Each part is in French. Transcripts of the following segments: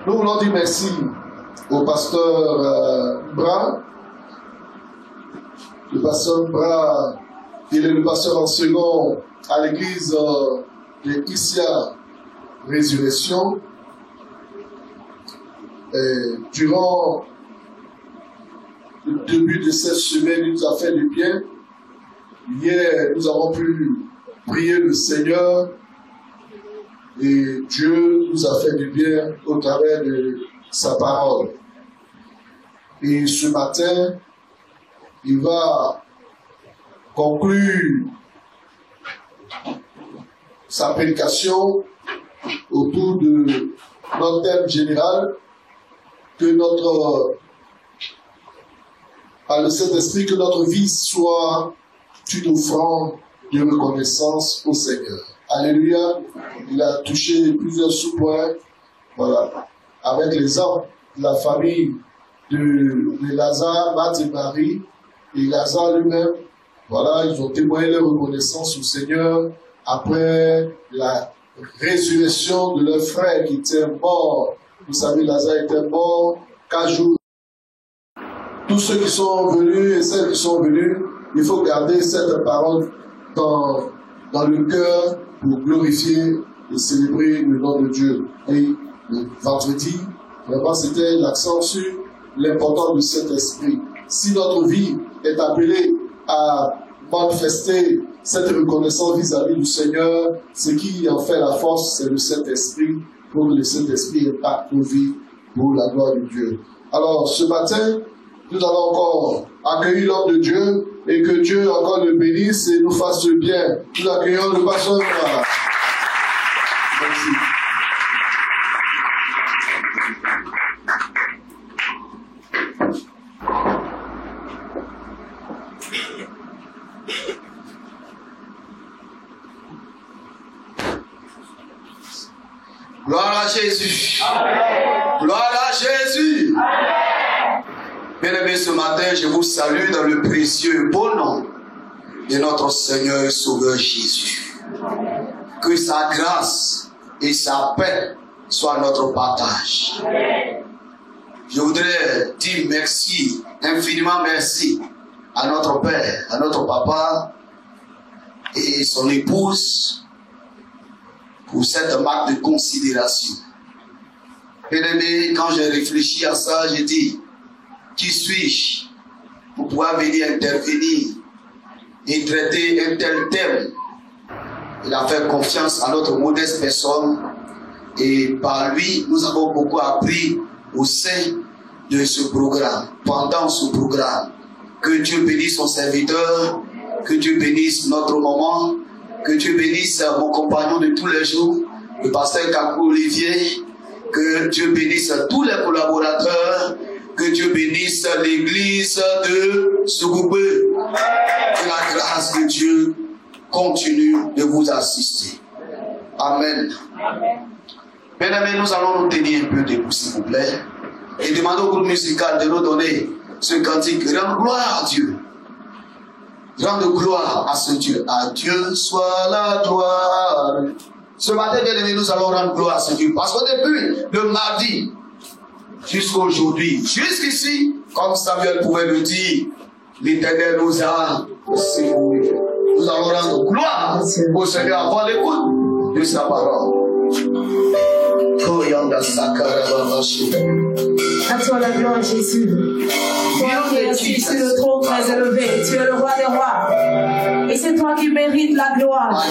Nous voulons dire merci au pasteur Bras. Le pasteur Bras, il est le pasteur en second à l'église de Issia Résurrection. Et durant le début de cette semaine, il nous a fait du bien. Hier, nous avons pu prier le Seigneur et Dieu nous a fait du bien au travers de sa parole. Et ce matin, il va conclure sa prédication autour de notre thème général, que par le Saint-Esprit, que notre vie soit une offrande de reconnaissance au Seigneur. Alléluia. Il a touché plusieurs sous-points. Voilà. Avec les hommes de la famille de Lazare, Marthe et Marie, et Lazare lui-même, voilà, ils ont témoigné leur reconnaissance au Seigneur après la résurrection de leur frère qui était mort. Vous savez, Lazare était mort 4 jours. Tous ceux qui sont venus et celles qui sont venus, il faut garder cette parole dans le cœur pour glorifier et célébrer le nom de Dieu. Et le vendredi, vraiment, c'était l'accent sur l'importance de cet esprit. Si notre vie est appelée à manifester cette reconnaissance vis-à-vis du Seigneur, ce qui en fait la force, c'est le Saint-Esprit, pour que le Saint-Esprit impacte nos vies pour la gloire de Dieu. Alors, ce matin, nous allons encore accueillir l'homme de Dieu et que Dieu encore le bénisse et nous fasse le bien. Nous accueillons le pasteur. Merci. Gloire à Jésus. Amen. Gloire à Jésus. Bien-aimés, ce matin, je vous salue dans le précieux et beau nom de notre Seigneur et Sauveur Jésus. Que sa grâce et sa paix soient notre partage. Je voudrais dire merci, infiniment merci à notre Père, à notre Papa et son épouse pour cette marque de considération. Bien-aimé, quand j'ai réfléchi à ça, j'ai dit, qui suis-je pour pouvoir venir intervenir et traiter un tel thème? Il a fait confiance à notre modeste personne et par lui, nous avons beaucoup appris au sein de ce programme, pendant ce programme. Que Dieu bénisse son serviteur, que Dieu bénisse notre moment, que Dieu bénisse mon compagnon de tous les jours, le pasteur Kakou Olivier, que Dieu bénisse tous les collaborateurs, que Dieu bénisse l'église de Sougoubé. Que la grâce de Dieu continue de vous assister. Amen. Bien aimés, nous allons nous tenir un peu debout, s'il vous plaît, et demander au groupe musical de nous donner ce cantique. Rendre gloire à Dieu. Rendre gloire à ce Dieu. À Dieu soit la gloire. Ce matin, bien aimés, nous allons rendre gloire à ce Dieu. Parce que depuis le mardi jusqu'à aujourd'hui, jusqu'ici, comme Samuel pouvait le dire, l'Éternel nous a secourus. Nous allons rendre gloire au Seigneur avant l'écoute de sa parole. À toi la gloire, Jésus. Toi qui es assis sur le trône très élevé, tu es le roi des rois. Et c'est toi qui mérites la gloire.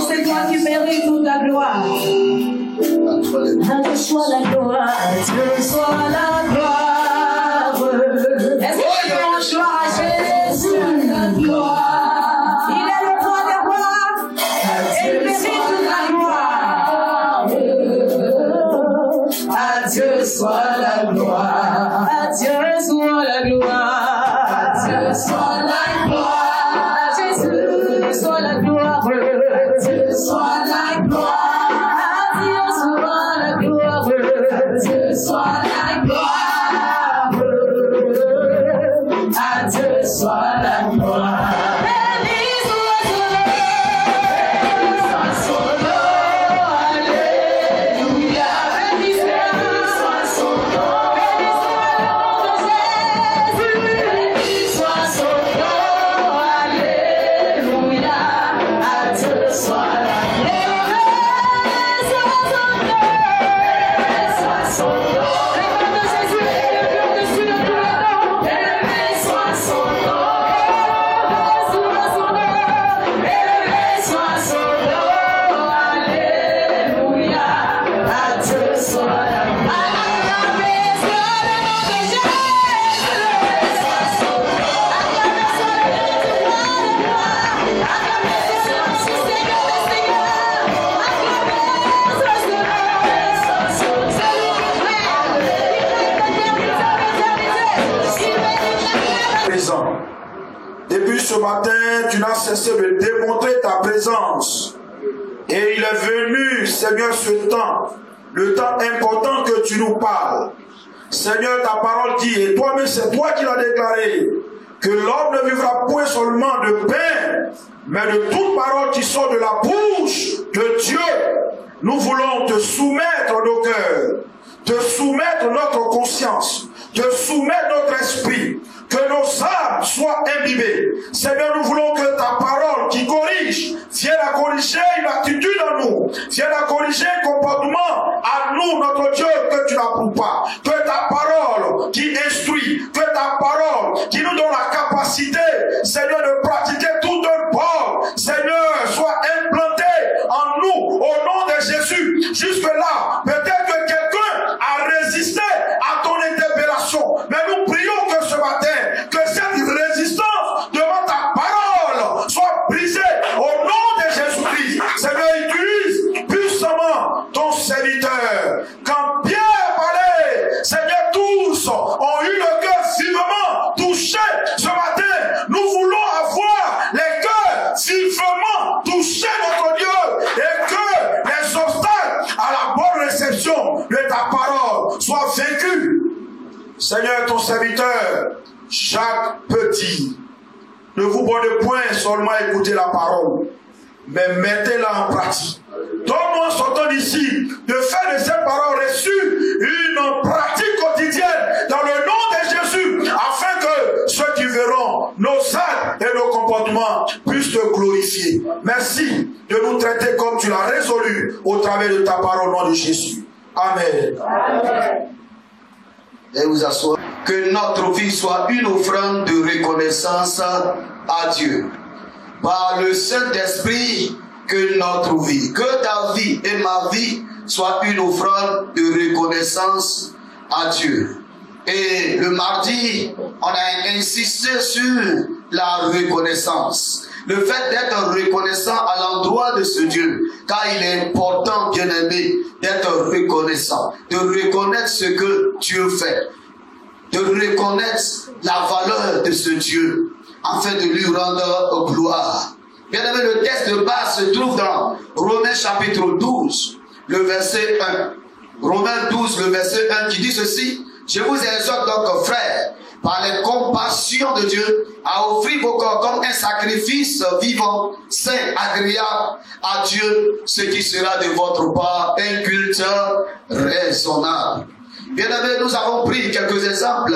C'est toi qui mérites toute la gloire. À Dieu soit la gloire. À Dieu soit la gloire. Est-ce que tu rends gloire à Jésus? La gloire. Il est le roi des rois. Et il mérite toute la gloire. À Dieu soit la gloire. À Dieu soit la gloire. À Dieu soit la gloire. À Jésus soit la gloire. À Dieu soit la gloire. À Dieu soit la gloire. À Dieu soit la gloire. À Dieu soit la gloire. Alléluia. matin, tu n'as cessé de démontrer ta présence. Et il est venu, Seigneur, ce temps, le temps important que tu nous parles. Seigneur, ta parole dit, et toi-même, c'est toi qui l'as déclaré, que l'homme ne vivra point seulement de pain, mais de toute parole qui sort de la bouche de Dieu. Nous voulons te soumettre nos cœurs, te soumettre notre conscience, te soumettre notre esprit, que nos âmes soient imbibées. Seigneur, nous voulons que ta parole qui corrige vienne à corriger une attitude en nous, vienne à corriger un comportement à nous, notre Dieu, que tu n'approuves pas. Que ta parole qui instruit, que ta parole qui nous donne la capacité, Seigneur, de pratiquer tout un bon, Seigneur, soit implantée en nous, au nom de Jésus. Jusque-là, peut-être que quelqu'un a résisté à ton interpellation, mais nous prions que ce matin, que cette résistance devant ta parole soit brisée au nom de Jésus-Christ. Seigneur, utilise puissamment ton serviteur. Quand Pierre parlait, Seigneur, tous ont eu le cœur vivement touché ce matin. Nous voulons avoir les cœurs vivement touchés, notre Dieu, et que les obstacles à la bonne réception de ta parole soient vaincus. Seigneur, ton serviteur, Jacques Petit, ne vous prenez point seulement écouter la parole, mais mettez-la en pratique. Donne-moi sortant d'ici de faire de cette parole reçue une pratique quotidienne dans le nom de Jésus, afin que ceux qui verront nos actes et nos comportements puissent te glorifier. Merci de nous traiter comme tu l'as résolu au travers de ta parole au nom de Jésus. Amen. Amen. Et vous asseoir. Que notre vie soit une offrande de reconnaissance à Dieu. Par le Saint-Esprit, que notre vie, que ta vie et ma vie soient une offrande de reconnaissance à Dieu. Et le mardi, on a insisté sur la reconnaissance. Le fait d'être reconnaissant à l'endroit de ce Dieu, car il est important, bien aimé, d'être reconnaissant, de reconnaître ce que Dieu fait, de reconnaître la valeur de ce Dieu, afin de lui rendre gloire. Bien aimé, le texte de base se trouve dans Romains chapitre 12, le verset 1. Romains 12, le verset 1 qui dit ceci: je vous exhorte donc, frères, par les compassions de Dieu, à offrir vos corps comme un sacrifice vivant, saint, agréable à Dieu, ce qui sera de votre part un culte raisonnable. Bien aimé, nous avons pris quelques exemples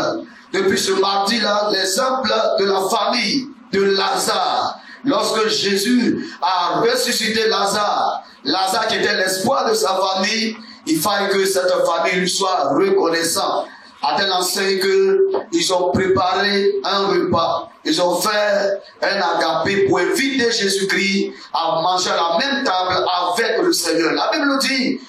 depuis ce mardi-là, l'exemple de la famille de Lazare. Lorsque Jésus a ressuscité Lazare, Lazare qui était l'espoir de sa famille, il fallait que cette famille lui soit reconnaissante. À tel enseigne qu'ils ont préparé un repas. Ils ont fait un agapé pour inviter Jésus-Christ à manger à la même table avec le Seigneur. La Bible nous dit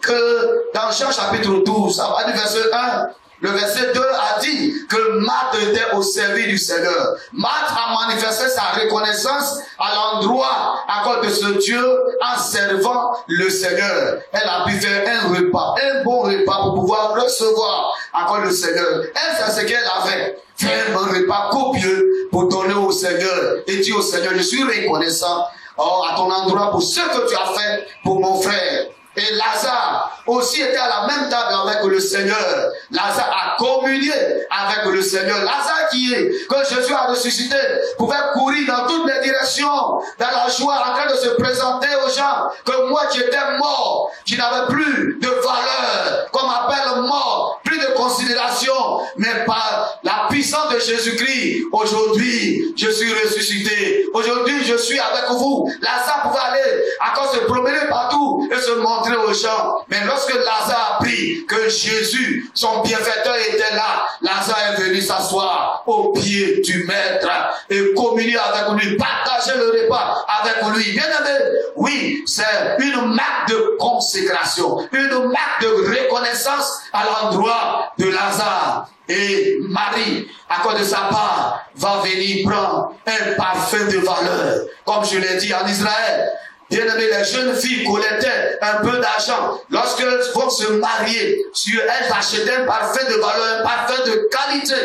que dans Jean chapitre 12, à partir du verset 1, le verset 2 a dit que Marthe était au service du Seigneur. Marthe a manifesté sa reconnaissance à l'endroit à cause de ce Dieu en servant le Seigneur. Elle a pu faire un repas, un bon repas pour pouvoir recevoir à cause du Seigneur. Elle, c'est ce qu'elle avait. Faire un repas copieux pour donner au Seigneur et dire au Seigneur, je suis reconnaissant à ton endroit pour ce que tu as fait pour mon frère. Et Lazare aussi était à la même table avec le Seigneur. Lazare a communié avec le Seigneur. Lazare que Jésus a ressuscité pouvait courir dans toutes les directions, dans la joie, en train de se présenter aux gens que moi qui étais mort, qui n'avais plus de valeur, qu'on m'appelle mort, plus de considération, mais par la puissance de Jésus-Christ, aujourd'hui je suis ressuscité. Aujourd'hui je suis avec vous. Lazare pouvait aller encore se promener partout et se montrer aux gens. Mais lorsque Lazare a appris que Jésus, son bienfaiteur, était là, Lazare est venu s'asseoir au pied du Maître et communier avec lui, partager le repas avec lui. Bien aimé, oui, c'est une marque de consécration, une marque de reconnaissance à l'endroit de Lazare. Et Marie, à cause de sa part, va venir prendre un parfum de valeur. Comme je l'ai dit en Israël, bien aimé, les jeunes filles collectaient un peu d'argent. Lorsqu'elles vont se marier, elles achetaient un parfum de valeur, un parfum de qualité,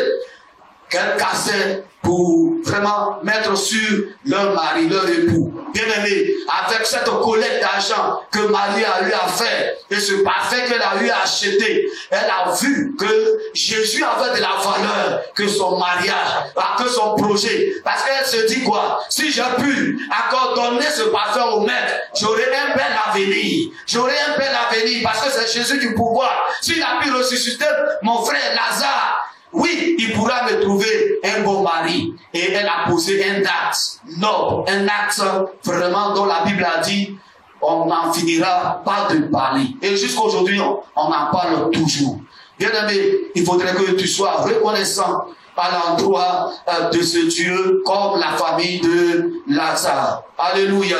qu'elles cassaient pour vraiment mettre sur leur mari, leur époux. Bien-aimé, avec cette collecte d'argent que Marie a eu à faire et ce parfum qu'elle a eu à acheter, elle a vu que Jésus avait de la valeur que son mariage, que son projet. Parce qu'elle se dit quoi? Si j'ai pu encore donner ce parfum au maître, j'aurai un bel avenir. J'aurai un bel avenir parce que c'est Jésus du pouvoir. S'il a pu ressusciter mon frère Lazare, oui, il pourra me trouver un bon mari. Et elle a posé un acte noble, un acte vraiment dont la Bible a dit, on n'en finira pas de parler. Et jusqu'à aujourd'hui, on en parle toujours. Bien aimé, il faudrait que tu sois reconnaissant à l'endroit de ce Dieu comme la famille de Lazare. Alléluia.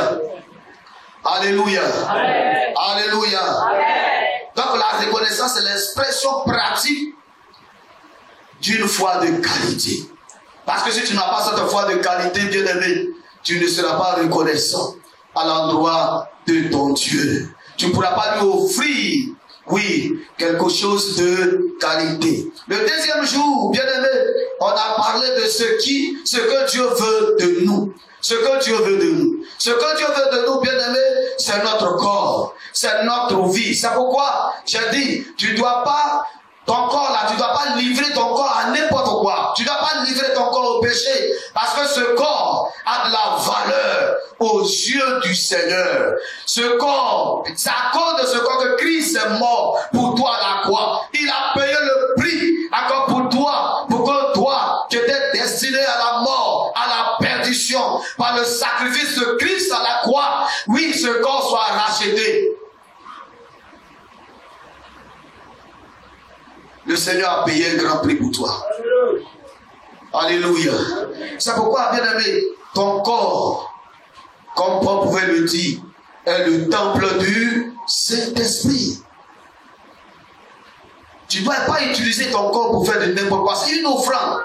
Alléluia. Amen. Alléluia. Amen. Donc la reconnaissance est l'expression pratique d'une foi de qualité. Parce que si tu n'as pas cette foi de qualité, bien aimé, tu ne seras pas reconnaissant à l'endroit de ton Dieu. Tu ne pourras pas lui offrir, oui, quelque chose de qualité. Le deuxième jour, bien aimé, on a parlé de ce que Dieu veut de nous. Ce que Dieu veut de nous. Ce que Dieu veut de nous, bien aimé, c'est notre corps. C'est notre vie. C'est pourquoi j'ai dit, tu dois pas ton corps là, tu ne dois pas livrer ton corps à n'importe quoi. Tu ne dois pas livrer ton corps au péché. Parce que ce corps a de la valeur aux yeux du Seigneur. Ce corps, c'est à cause de ce corps que Christ est mort pour toi à la croix. Il a payé le prix encore pour toi. Pour que toi, qui étais destiné à la mort, à la perdition, par le sacrifice de Christ à la croix, oui, ce corps soit racheté. Le Seigneur a payé un grand prix pour toi. Alléluia. C'est pourquoi, bien aimé, ton corps, comme Paul pouvait le dire, est le temple du Saint-Esprit. Tu ne dois pas utiliser ton corps pour faire de n'importe quoi. C'est une offrande.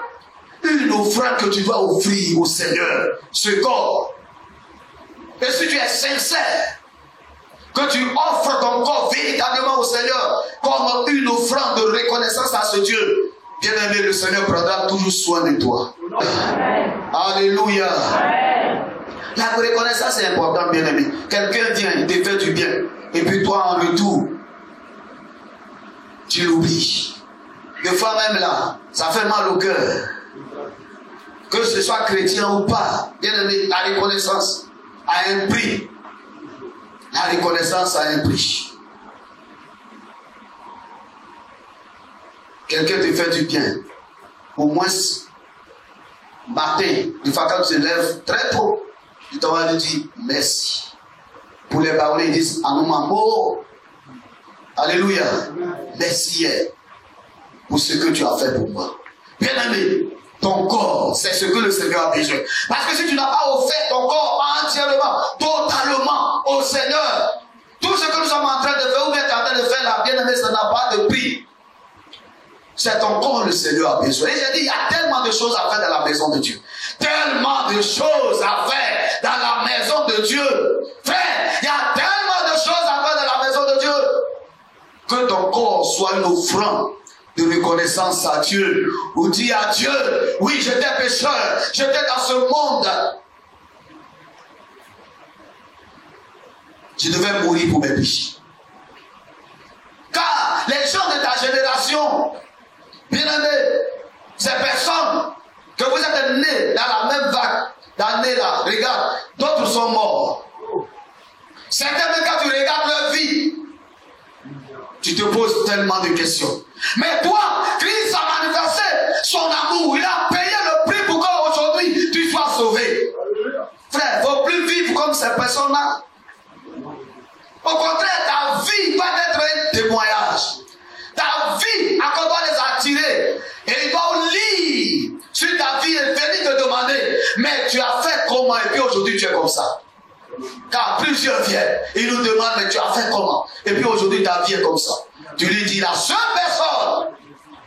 Une offrande que tu dois offrir au Seigneur. Ce corps. Et si tu es sincère, que tu offres ton corps véritablement au Seigneur comme une offrande de reconnaissance à ce Dieu, bien aimé, le Seigneur prendra toujours soin de toi. Amen. Alléluia. Amen. La reconnaissance est importante, bien aimé. Quelqu'un vient, il te fait du bien, et puis toi en retour, tu l'oublies. Des fois même là, ça fait mal au cœur. Que ce soit chrétien ou pas, bien aimé, la reconnaissance a un prix. La reconnaissance a un prix. Quelqu'un te fait du bien. Au moins, matin, une fois quand tu te lèves très tôt, tu t'en vas lui dire merci. Pour les parents, ils disent Anou. Alléluia. Merci pour ce que tu as fait pour moi. Bien aimé, ton corps, c'est ce que le Seigneur a besoin. Parce que si tu n'as pas offert ton corps entièrement, totalement au Seigneur, tout ce que nous sommes en train de faire, ou bien tu es en train de faire là, bien aimé, ça n'a pas de prix. C'est ton corps le Seigneur a besoin. Et j'ai dit, il y a tellement de choses à faire dans la maison de Dieu. Tellement de choses à faire dans la maison de Dieu. Frère, il y a tellement de choses à faire dans la maison de Dieu. Que ton corps soit une offrande de reconnaissance à Dieu, ou dis à Dieu, oui, j'étais pécheur, j'étais dans ce monde, je devais mourir pour mes péchés. Car les gens de ta génération, bien aimés, ces personnes que vous êtes nés dans la même vague d'années là, regarde, d'autres sont morts. Certains, même quand tu regardes leur vie, tu te poses tellement de questions. Mais toi, Christ a manifesté son amour. Il a payé le prix pour qu'aujourd'hui tu sois sauvé. Frère, il ne faut plus vivre comme ces personnes-là. Au contraire, ta vie doit être un témoignage. Ta vie, on doit les attirer. Et ils doivent lire sur ta vie et venir te demander, mais tu as fait comment? Et puis aujourd'hui tu es comme ça. Car plusieurs viennent, ils nous demandent, mais tu as fait comment? Et puis aujourd'hui ta vie est comme ça. Tu lui dis, la seule personne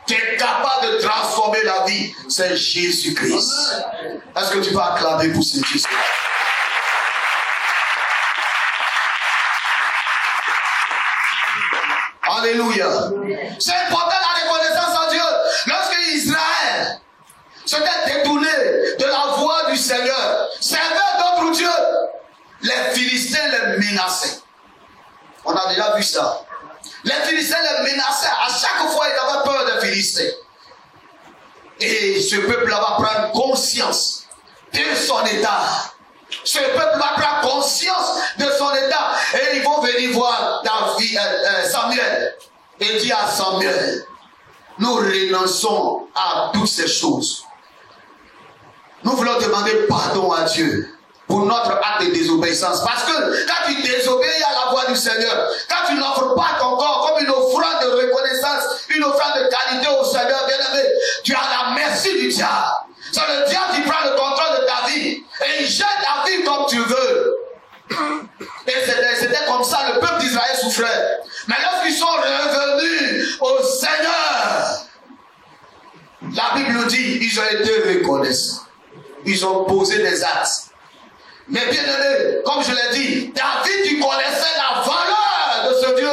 qui est capable de transformer la vie, c'est Jésus-Christ. Est-ce que tu peux acclamer pour ce Jésus? Alléluia. C'est important la reconnaissance à Dieu. Lorsque Israël s'était détourné Seigneur, servaient d'autres dieux, les Philistins les menaçaient. On a déjà vu ça. Les Philistins les menaçaient. À chaque fois, ils avaient peur des Philistins. Et ce peuple-là va prendre conscience de son état. Ce peuple va prendre conscience de son état. Et ils vont venir voir Samuel. Et dire à Samuel, nous renonçons à toutes ces choses. Nous voulons demander pardon à Dieu pour notre acte de désobéissance. Parce que quand tu désobéis à la voix du Seigneur, quand tu n'offres pas ton corps comme une offrande de reconnaissance, une offrande de qualité au Seigneur bien-aimé, tu as la merci du diable. C'est le diable qui prend le contrôle de ta vie et il jette ta vie comme tu veux. Et c'était comme ça, le peuple d'Israël souffrait. Mais lorsqu'ils sont revenus au Seigneur, la Bible dit, ils ont été reconnaissants. Ils ont posé des actes. Mais bien aimé, comme je l'ai dit, David, il connaissait la valeur de ce Dieu.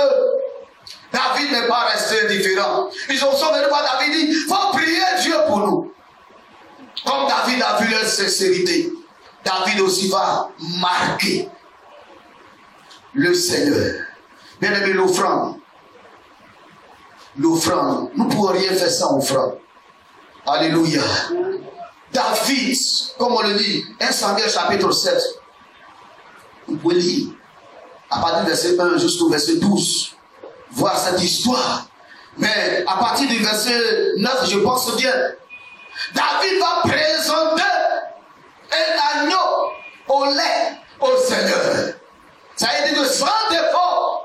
David n'est pas resté indifférent. Ils sont venus voir David, il dit, il faut prier Dieu pour nous. Comme David a vu leur sincérité, David aussi va marquer le Seigneur. Bien aimé, l'offrande. L'offrande. Nous ne pouvons rien faire sans offrande. Alléluia. David, comme on le dit, 1 Samuel chapitre 7. Vous pouvez lire à partir du verset 1 jusqu'au verset 12. Voir cette histoire. Mais à partir du verset 9, je pense bien, David va présenter un agneau au lait au Seigneur. Ça veut dire de sans défaut.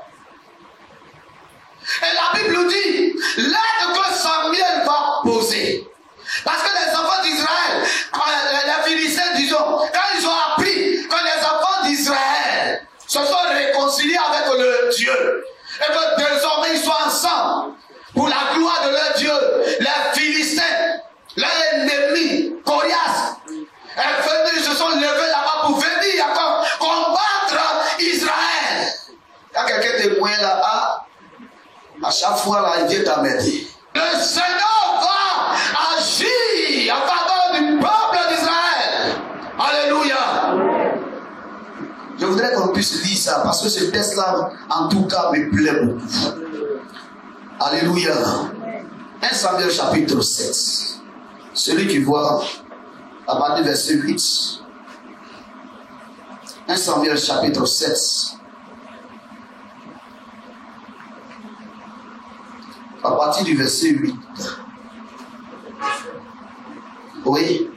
Et la Bible dit, l'aide que Samuel va poser. Parce que les enfants d'Israël, les Philistins, disons, quand ils ont appris que les enfants d'Israël se sont réconciliés avec leur Dieu, et que désormais ils sont ensemble, pour la gloire de leur Dieu, les Philistins, leurs ennemis, Corias, ils se sont levés là-bas pour venir encore combattre Israël. Quand quelqu'un témoin là, à chaque fois là, il vient t'amener. Le Seigneur va agir en faveur du peuple d'Israël. Alléluia. Je voudrais qu'on puisse lire ça parce que ce texte-là, en tout cas, me plaît beaucoup. Alléluia. 1 Samuel chapitre 7. Celui qui voit à partir du verset 8. 1 Samuel chapitre 7. À partir du verset 8. Oui.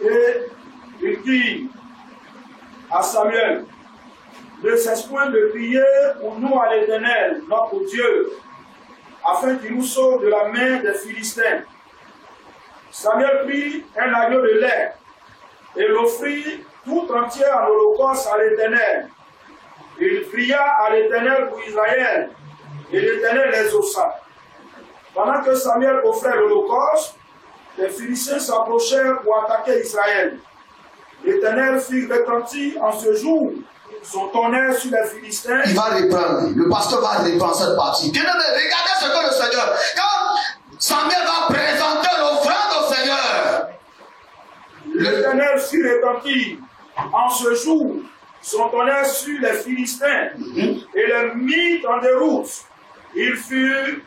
Et il dit à Samuel, ne cesse point de prier pour nous à l'Éternel, notre Dieu, afin qu'il nous sauve de la main des Philistins. Samuel prit un agneau de lait et l'offrit tout entier en holocauste à l'Éternel. Il pria à l'Éternel pour Israël, et l'Éternel les exauça. Pendant que Samuel offrait l'holocauste, les Philistins s'approchèrent pour attaquer Israël. L'Éternel fit retentir en ce jour son tonnerre sur les Philistins. Il va reprendre, le pasteur va reprendre cette partie. Bien aimé, regardez ce que le Seigneur, quand Samuel va présenter l'offrande au Seigneur, l'Éternel fit retentir en ce jour son tonnerre sur les Philistins et les mit en déroute. Il fut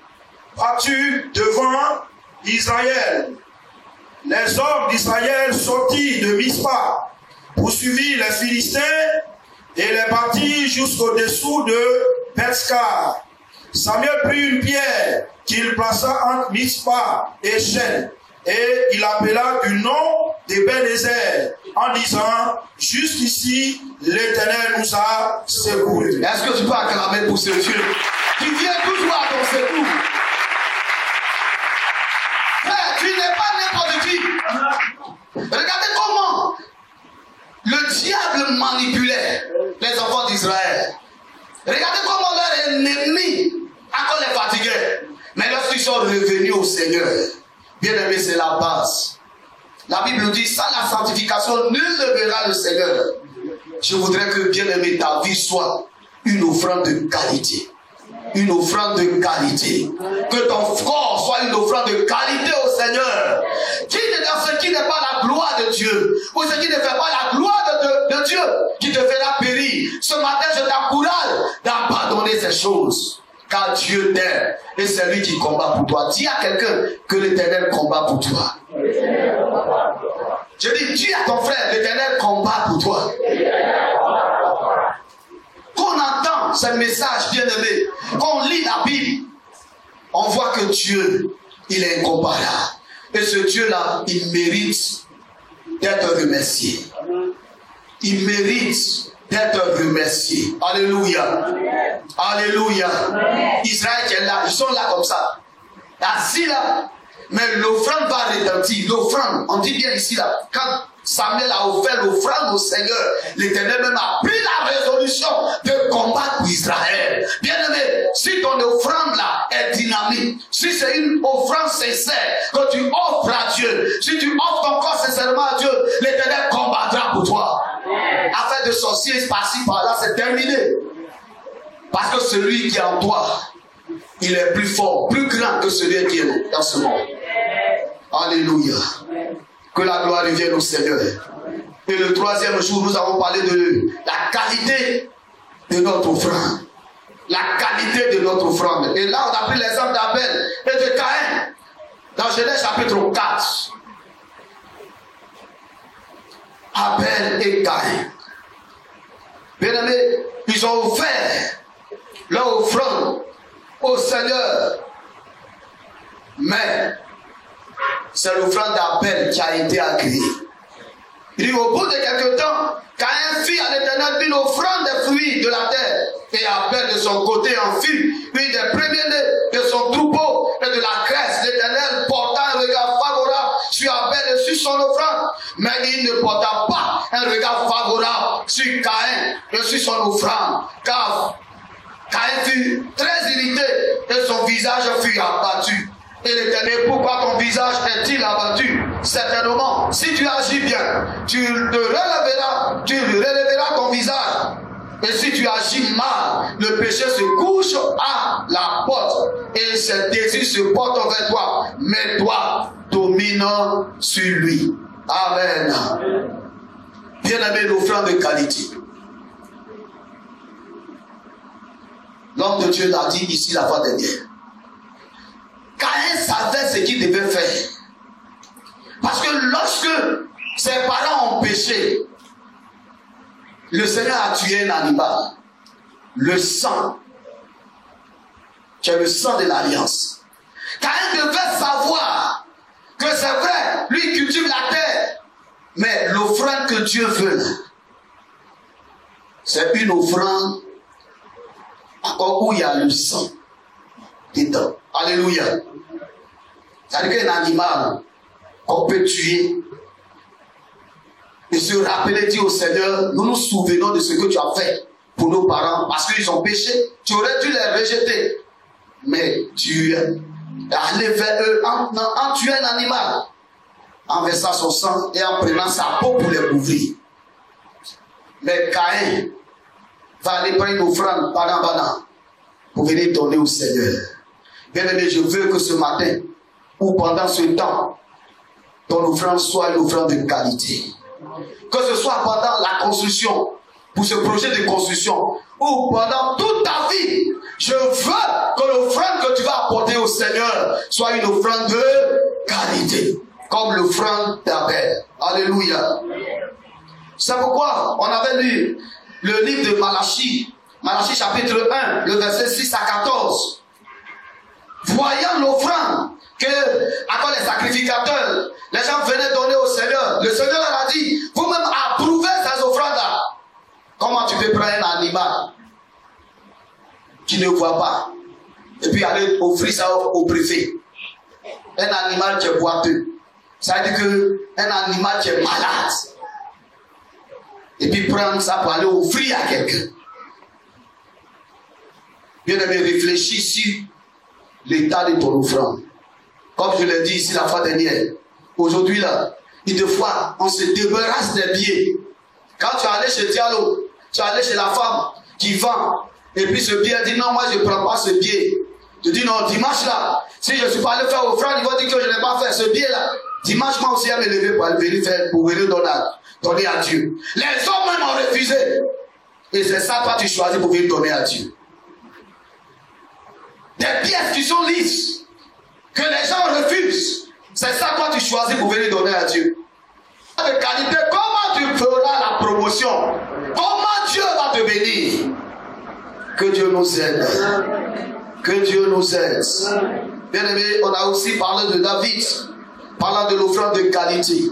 battu devant Israël. Les hommes d'Israël sortirent de Mispa, poursuivirent les Philistins et les battirent jusqu'au-dessous de Bethskar. Samuel prit une pierre qu'il plaça entre Mispa et Shen, et il appela du nom d'Ebenezer en disant, jusqu'ici l'Éternel nous a secourus. Est-ce que tu peux acclamer pour ce Dieu qui vient toujours à ton secours? Frère, tu n'es pas n'importe qui. Regardez comment le diable manipulait les enfants d'Israël. Regardez comment leur ennemi encore les fatiguait. Mais lorsqu'ils sont revenus au Seigneur, bien aimé, c'est la base. La Bible dit, sans la sanctification, nul ne verra le Seigneur. Je voudrais que, bien aimé, ta vie soit une offrande de qualité. une offrande de qualité. Que ton corps soit une offrande de qualité au Seigneur. Qui dans ce qui n'est pas la gloire de Dieu, ou ce qui ne fait pas la gloire de Dieu, qui te fera périr. Ce matin, je t'encourage d'abandonner ces choses. Car Dieu t'aime et c'est lui qui combat pour toi. Dis à quelqu'un que l'Éternel combat pour toi. Je dis à ton frère, l'Éternel combat pour toi. Quand on entend ce message bien aimé, quand on lit la Bible, on voit que Dieu, il est incomparable. Et ce Dieu-là, il mérite d'être remercié. Il mérite d'être remercié. Alléluia. Alléluia. Israël qui est là, ils sont là comme ça. Assis là. Mais l'offrande va retentir. L'offrande, on dit bien ici là. Quand Samuel a offert l'offrande au Seigneur, l'Éternel même a pris la résolution de combattre pour Israël. Bien aimé, si ton offrande là est dynamique, si c'est une offrande sincère que tu offres à Dieu, si tu offres ton corps sincèrement à Dieu, l'Éternel combattra pour toi. Affaire de sorcier par-ci par-là, c'est terminé. Parce que celui qui est en toi, il est plus fort, plus grand que celui qui est dans ce monde. Alléluia. Que la gloire revienne au Seigneur. Et le troisième jour, nous avons parlé de la qualité de notre offrande. La qualité de notre offrande. Et là, on a pris l'exemple d'Abel et de Caïn. Dans Genèse chapitre 4. Abel et Caïn. Bien aimés, ils ont offert leur offrande au Seigneur. Mais c'est l'offrande d'Abel qui a été agréée. Il dit, au bout de quelque temps, Caïn fit à l'Éternel une offrande des fruits de la terre. Et Abel de son côté en fit une des premiers-nés de son troupeau et de la graisse. L'Éternel porta un regard favorable sur Abel et sur son offrande. Mais il ne porta pas un regard favorable sur Caïn et sur son offrande. Car Caïn fut très irrité et son visage fut abattu. Et l'Éternel, pourquoi ton visage est-il abattu? Certainement, si tu agis bien, tu relèveras ton visage. Et si tu agis mal, le péché se couche à la porte. Et ses désirs se portent vers toi. Mais toi, domine sur lui. Amen. Bien-aimé, l'offrande de qualité. L'homme de Dieu l'a dit ici la fois dernière. Caïn savait ce qu'il devait faire. Parce que lorsque ses parents ont péché, le Seigneur a tué un animal. Le sang, qui est le sang de l'alliance. Caïn devait savoir que c'est vrai, lui cultive la terre. Mais l'offrande que Dieu veut, c'est une offrande encore où il y a le sang dedans. Alléluia. C'est-à-dire qu'un animal qu'on peut tuer et se rappeler, dire au Seigneur, nous nous souvenons de ce que tu as fait pour nos parents parce qu'ils ont péché. Tu aurais dû les rejeter. Mais tu es allé vers eux en tuant un animal, en versant son sang et en prenant sa peau pour les couvrir. Mais Caïn va aller prendre une offrande badant pour venir donner au Seigneur. Bien aimé, je veux que ce matin ou pendant ce temps, ton offrande soit une offrande de qualité. Que ce soit pendant la construction, pour ce projet de construction, ou pendant toute ta vie, je veux que l'offrande que tu vas apporter au Seigneur soit une offrande de qualité, comme l'offrande d'Abel. Alléluia. C'est pourquoi on avait lu le livre de Malachie, Malachie chapitre 1, le verset 6 à 14. Voyant l'offrande que, avec les sacrificateurs, les gens venaient donner au Seigneur, le Seigneur leur a dit, vous-même approuvez ces offrandes-là. Comment tu peux prendre un animal qui ne voit pas et puis aller offrir ça au préfet? Un animal qui est boiteux. Ça veut dire qu'un animal qui est malade. Et puis prendre ça pour aller offrir à quelqu'un. Bien aimé, réfléchis sur l'état de ton offrande. Comme je l'ai dit ici la fois dernière, aujourd'hui là, une fois, on se débarrasse des biais. Quand tu es allé chez Diallo, tu es allé chez la femme qui vend Et puis ce billet dit non, moi je ne prends pas ce billet. Je dis non, dimanche là, si je ne suis pas allé faire offrande, ils vont dire que je n'ai pas fait ce billet là. Dimanche, moi aussi, à me lever pour venir faire, pour venir donner à Dieu. Les hommes même ont refusé. Et c'est ça, toi, tu choisis pour venir donner à Dieu. Des pièces qui sont lisses, que les gens refusent. C'est ça, toi, tu choisis pour venir donner à Dieu. De qualité, comment tu feras la promotion? Comment Dieu va te bénir? Que Dieu nous aide. Que Dieu nous aide. Bien aimé, on a aussi parlé de David, parlant de l'offrande de qualité.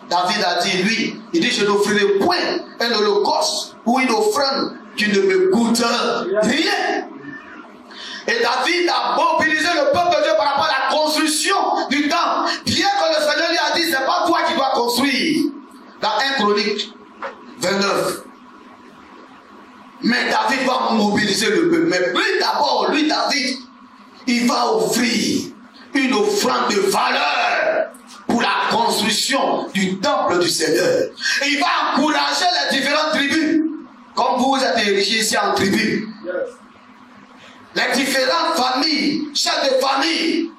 David a dit, lui, il dit, je n'offrirai point un holocauste ou une offrande qui ne me coûte rien. Et David a mobilisé le peuple de Dieu par rapport à la construction du temple. Bien que le Seigneur lui a dit, c'est pas toi qui dois construire. Dans 1 Chronique 29. Mais David va mobiliser le peuple. Mais lui d'abord, lui David, il va offrir une offrande de valeur pour la construction du temple du Seigneur. Et il va encourager les différentes tribus. Comme vous êtes érigés ici en tribus. Les différentes familles, chefs de famille.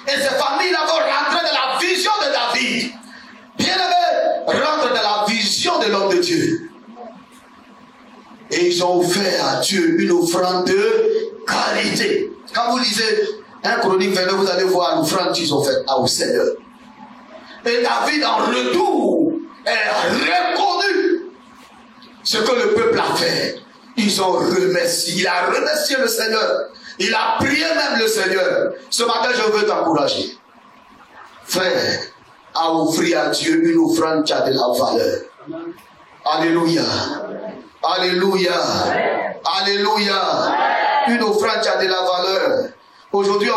Et ces familles-là vont rentrer dans la vision de David. Bien-aimés, rentrent dans la vision de l'homme de Dieu. Et ils ont offert à Dieu une offrande de qualité. Quand vous lisez 1 Chronique 29, vous allez voir l'offrande qu'ils ont faite au Seigneur. Et David, en retour, a reconnu ce que le peuple a fait. Ils ont remercié. Il a remercié le Seigneur. Il a prié même le Seigneur. Ce matin, je veux t'encourager, frère, à offrir à Dieu une offrande qui a de la valeur. Alléluia. Alléluia. Alléluia. Une offrande qui a de la valeur. Aujourd'hui,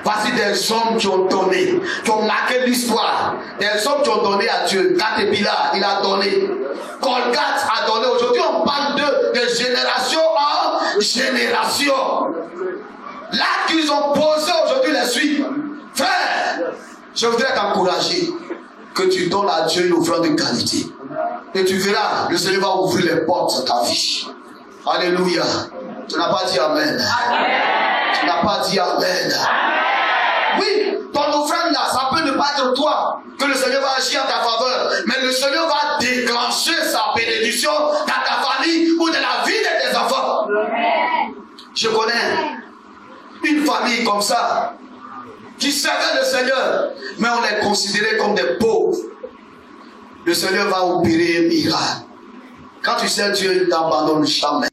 voici des hommes qui ont donné, qui ont marqué l'histoire. Des hommes qui ont donné à Dieu. Caterpillar, il a donné. Colgate a donné. Aujourd'hui, on parle de génération en génération. Là qu'ils ont posé aujourd'hui les suites. Frère, je voudrais t'encourager que tu donnes à Dieu une offrande de qualité. Et tu verras, le Seigneur va ouvrir les portes de ta vie. Alléluia. Tu n'as pas dit Amen. Tu n'as pas dit Amen. Oui, ton offrande là, ça peut ne pas être toi que le Seigneur va agir en ta faveur. Mais le Seigneur va déclencher sa bénédiction dans ta famille ou dans la vie de tes enfants. Je connais une famille comme ça qui servait le Seigneur, mais on est considéré comme des pauvres. Le Seigneur va opérer un miracle. Quand tu sers Dieu, il ne t'abandonne jamais.